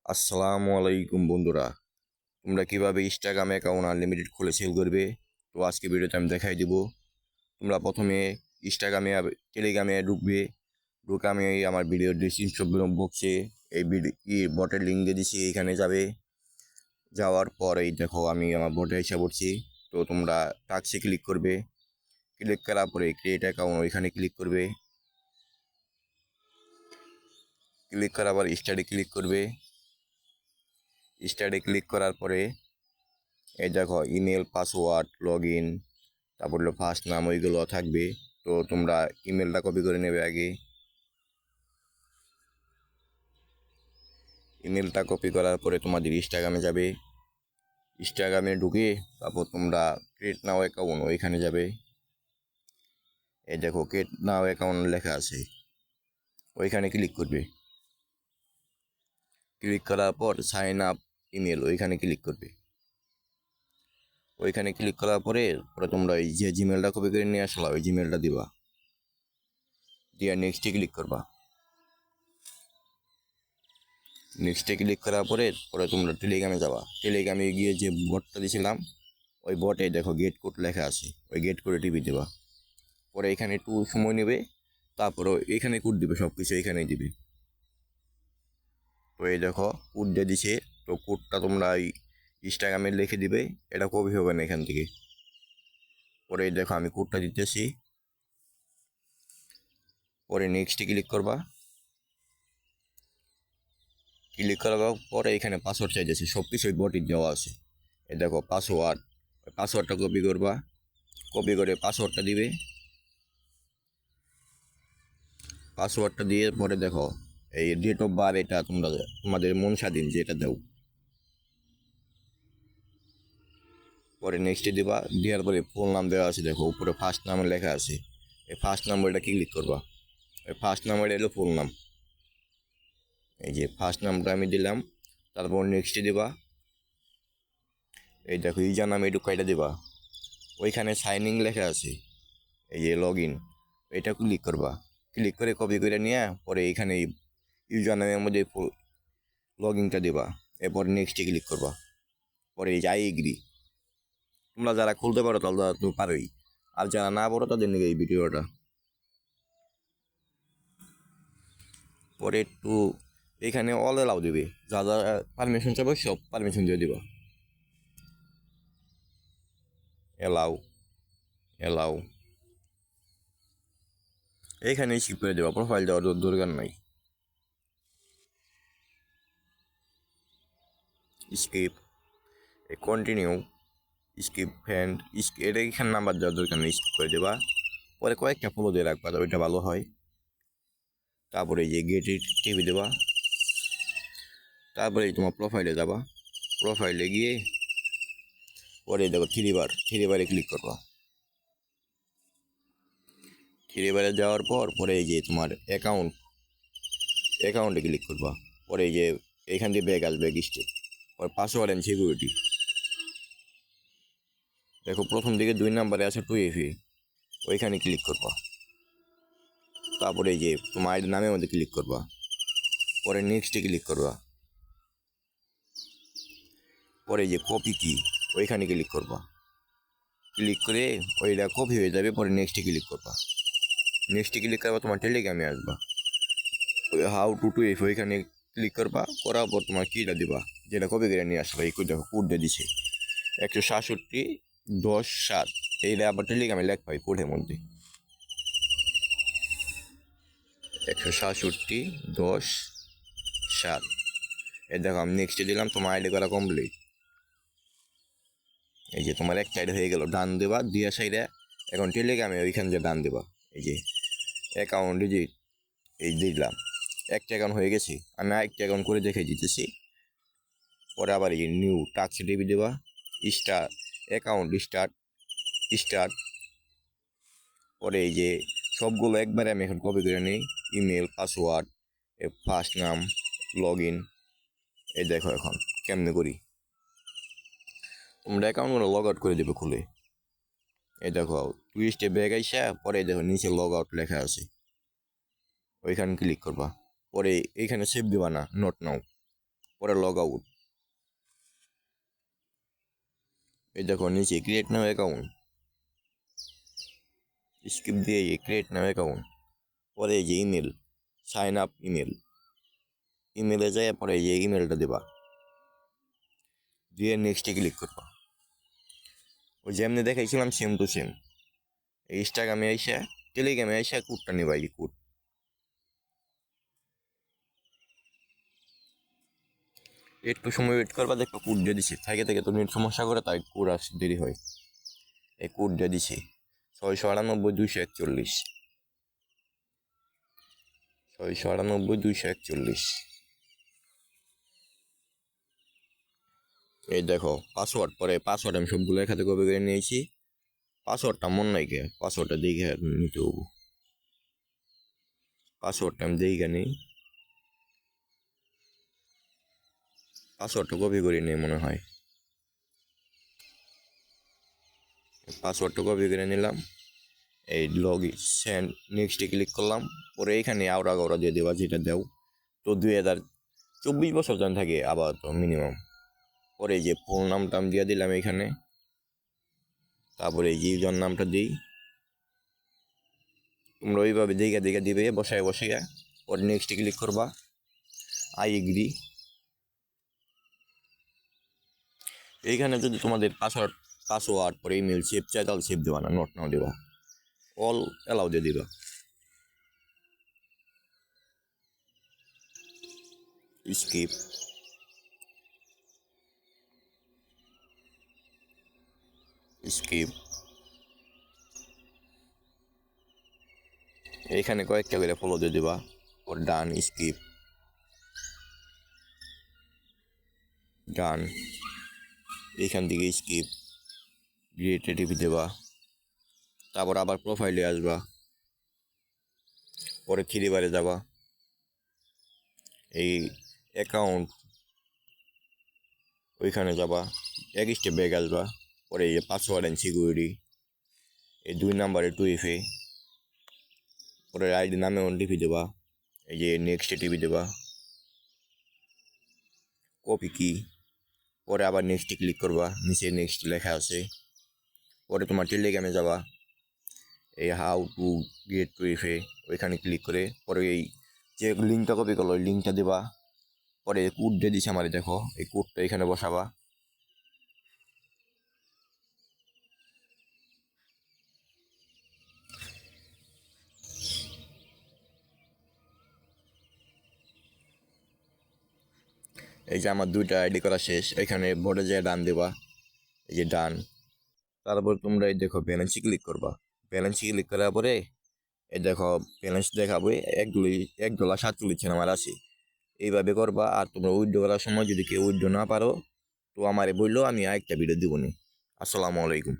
আসসালামু আলাইকুম বন্ধুরা, তোমরা কিভাবে ইনস্টাগ্রাম অ্যাকাউন্ট আনলিমিটেড খুলে সেল করবে। তো আজকে ভিডিওতে আমি দেখাই দিব। তোমরা প্রথমে ইনস্টাগ্রামে টেলিগ্রামে ঢুকবে। ঢুকে আমি আমার ভিডিওর ডিসক্রিপশন বক্সে এই বটের লিঙ্ক দিয়ে দিচ্ছি, এইখানে যাবে। যাওয়ার পর এই দেখো আমি আমার বটে এসে পড়ছি। তো তোমরা টাক্সে ক্লিক করবে। ক্লিক করার পরে ক্রিয়েট অ্যাকাউন্ট ওইখানে ক্লিক করবে। ক্লিক করার পর স্টার্টে ক্লিক করবে। স্টার্টে ক্লিক করার পরে এই দেখো ইমেল, পাসওয়ার্ড, লগ ইন, তারপর হলো ফার্স্ট নাম, ওইগুলো থাকবে। তো তোমরা ইমেলটা কপি করে নেবে আগে। ইমেলটা কপি করার পরে তোমাদের ইনস্টাগ্রামে যাবে। ইনস্টাগ্রামে ঢুকে তারপর তোমরা ক্রিয়েট নাও অ্যাকাউন্ট ওইখানে যাবে। এই দেখো ক্রিয়েট নাও অ্যাকাউন্ট লেখা আছে, ওইখানে ক্লিক করবে। ক্লিক করার পর সাইন আপ ইমেল ওইখানে ক্লিক করবে। ওইখানে ক্লিক করার পরে পরে তোমরা এই যে জিমেলটা কপি করে নিয়ে আসলা ওই জিমেলটা দিবা, দিয়ে নেক্সটে ক্লিক করবা। নেক্সটে ক্লিক করার পরে পরে তোমরা টেলিগ্রামে যাবা। টেলিগ্রামে গিয়ে যে বটটা দিয়েছিলাম ওই বটে দেখো গেট কোড লেখা আছে, ওই গেট কোডে টিপি দেবা। পরে এখানে একটু সময় নেবে, তারপরে এখানে কোড দিবে, সব কিছু এখানেই দিবে। তো এই দেখো কোড দিয়ে দিছে। তো কোডটা তোমরা এই ইনস্টাগ্রামে লিখে দিবে, এটা কপি হবে না এখান থেকে। পরে এই দেখো আমি কোডটা দিতেছি। পরে নেক্সটে ক্লিক করবা। ক্লিক করার পরে এখানে পাসওয়ার্ড চাইতেছে, সব কিছু ওই বটে দেওয়া আছে। এই দেখো পাসওয়ার্ড, পাসওয়ার্ডটা কপি করবা। কপি করে পাসওয়ার্ডটা দিবে। পাসওয়ার্ডটা দিয়ে পরে দেখো এই ডেট অফ বার্থ, এটা তোমরা তোমাদের মন স্বাধীন যেটা দাও। পরে নেক্সটে দিবা। দেওয়ার পরে ফুল নাম দেওয়া আছে, দেখো উপরে ফার্স্ট নাম লেখা আছে। এই ফার্স্ট নাম্বারটা ক্লিক করবা। এই ফার্স্ট নাম্বারটা এলো ফুল নাম। এই যে ফার্স্ট নামটা আমি দিলাম। তারপর নেক্সটে দিবা। এই দেখো ইউজার নাম এইটুকু এটা দিবা। ওইখানে সাইন ইন লেখা আছে, এই যে লগ ইন, এটা ক্লিক করবা। ক্লিক করে কপি করে নিয়ে পরে এইখানে ইউজার নামের মধ্যে লগ ইনটা দিবা। এরপর নেক্সটে ক্লিক করবা। পরে এই যে আই এগ্রি। তোমরা যারা খুলতে পারো তাহলে তো পারোই, আর যারা না পারো তাদের নিয়ে এই ভিডিওটা। পরে একটু এখানে অল এলাও দিবে, যা যা পারমিশন চাবে সব পারমিশন দিয়ে দিবা। এলাও, এলাও, এইখানে স্কিপ করে দেবা, প্রোফাইল দেওয়ার দরকার নাই। স্কিপ, কন্টিনিউ, স্কিপ ফ্রেন্ড, এটা এখানে নাম্বার দেওয়ার দরকার নেই, স্কিপ করে দেবা। পরে কয়েকটা ফলো দিয়ে রাখবা, ওইটা ভালো হয়। তারপরে এই যে গেট টিভি দেবা। তারপরে তোমার প্রোফাইলে যাবা। প্রোফাইলে গিয়ে পরে দেখো থ্রি বারে ক্লিক করবা। থ্রি বারে যাওয়ার পর পরে এই যে তোমার অ্যাকাউন্টে ক্লিক করবা। পরে এই যে এখান দিয়ে ব্যাগ আসবে, স্টেপ, পরে পাসওয়ার্ড অ্যান্ড সিকিউরিটি। দেখো প্রথম দিকে 2 নাম্বারে আছে 2FA, ওইখানে ক্লিক করবা। তারপরে এই যে তোমার আইডি নামের মধ্যে ক্লিক করবা। পরে নেক্সটে ক্লিক করবা। পরে যে কপি কি, ওইখানে ক্লিক করবা। ক্লিক করে ওইটা কপি হয়ে যাবে। পরে নেক্সটে ক্লিক করবা। নেক্সটে ক্লিক করবা, তোমার টেলিগ্রামে আসবা। ওই হাউ টু এফ ওইখানে ক্লিক করবা। করার পর তোমার কিটা দিবা, যেটা কপি করে নিয়ে আসবা। এই দেখো কোড দিয়ে দিছে 167-10-7। এইটা আবার টেলিগ্রামে লেখ পাই কোডের মধ্যে 167-10-7। এই দেখো আমি নেক্সটে দিলাম, তোমার আইডি করা কমপ্লিট। এই যে তোমার একটা আইডি হয়ে গেল, ডান দেবা দিয়া সাইডে। এখন টেলিগ্রামে ওইখান দিয়ে ডান দেবা। এই যে অ্যাকাউন্ট ডিজিট, এই দিলাম। একটা অ্যাকাউন্ট হয়ে গেছে, আমি আরেকটা অ্যাকাউন্ট করে দেখে দিতেছি। পরে আবার এই নিউ টাক্স টিভি দেবা। Star account start, start. পরে এই যে সবগুলো একবারে আমি এখন কপি করে নিই। ইমেল, পাসওয়ার্ড, ফার্স্ট নাম, লগ ইন। এই দেখো এখন কেমনে করি। তোমরা অ্যাকাউন্টগুলো লগ আউট করে দেবে খুলে। এই দেখো টুইস্টে ব্যাগ আইসা পরে দেখো নিচে লগ আউট লেখা আছে, ওইখানে ক্লিক করবা। পরে এইখানে সেভ দিবা না, নোট নাও। পরে লগ আউট। এই দেখো নিচে ক্রিয়েট নাও অ্যাকাউন্ট, স্কিপ দিয়ে ক্রিয়েট নাও অ্যাকাউন্ট। পরে এই যে ইমেল, সাইন আপ ইমেলে যায়, পরে এই যে ইমেলটা দেবা, দিয়ে নেক্সটে ক্লিক করবা। ওই যেমনি দেখাইছিলাম সেম টু সেম। ইনস্টাগ্রামে আইসা টেলিগ্রামে আইসা কোডটা নিবা, এই কোড। একটু সময় ওয়েট করবা, দেখো কোড দিয়ে দিছি। থাকে তো নেট সমস্যা করে, তাই কোড আসতে দেরি হয়। এই কোড দিয়ে দিছি 698 241, 698 241। এই দেখো পাসওয়ার্ড, পরে পাসওয়ার্ড আমি সবগুলো এখানে কপি করে নিয়েছি। পাসওয়ার্ডটা মন নাই কে, পাসওয়ার্ডটা দেখে নিতে হবো। পাসওয়ার্ডটা আমি দেখে নিই, পাসওয়ার্ডটা কপি করে নিই মনে হয়। পাসওয়ার্ডটা কপি করে নিলাম। এই লগ সেন্ড নেক্সটে ক্লিক করলাম। পরে এখানে আওরা গাওরা দিয়ে দেওয়া, যেটা দেও। তো 2024 বছর জন থাকে আবার তো মিনিমাম। পরে এই যে ফোন নামটা আমি দিয়ে দিলাম এখানে। তারপরে এই যে ইউজার নামটা দিই। তোমরা ওইভাবে দেখে দিবে বসায়। পরে নেক্সটে ক্লিক করবা, আই এগ্রি। এইখানে যদি তোমাদের পাসওয়ার্ড পরে ইমেল সেভ চাই, তাহলে সেভ দেবা না, নোট নাও দেবা, অল অ্যালাউ দিয়ে দিবা। স্কিপ, এইখানে কয়েকটা করে ফলো দিয়ে দিবা। ওর ডান, স্কিপ, ডান। এইখান থেকে স্কিপ, ক্রিয়েটে টিপি দেবা। তারপর আবার প্রোফাইলে আসবা, পরে থ্রি বারে যাবা, এই অ্যাকাউন্ট ওইখানে যাবা, এক স্টেপ ব্যাক আসবা। পরে এই পাসওয়ার্ড অ্যান্ড সিকিউরিটি, এই 2 নাম্বারে 2FA। পরে আইডি নামে টিপি দেবা, এই যে নেক্সটে টিপি দেবা, কপি কি। পরে আবার নেক্সটে ক্লিক করবা, নিচে নেক্সট লেখা আছে। পরে তোমার টেলিগ্রামে যাবা, এই হাউ টু গেট 2FA ওইখানে ক্লিক করে পরে এই যে লিঙ্কটা কপি করলো, ওই লিঙ্কটা দেবা। পরে কোড দিয়ে দিছে আমার, দেখো এই কোডটা এখানে বসাবা। এই যে আমার 2টা আইডি করা শেষ। এখানে বোর্ডে যেয়ে ডান দেবা, এই যে ডান। তারপর তোমরা এই দেখো ব্যালেন্সে ক্লিক করবা। ব্যালেন্সে ক্লিক করার পরে এই দেখো ব্যালেন্স দেখাবো $1.47 আমার আছে। এইভাবে করবা। আর তোমরা উইথড্র করার সময় যদি কেউ উইথড্র না পারো, তো আমারে বললো, আমি আরেকটা ভিডিও দিব নি। আসসালামু আলাইকুম।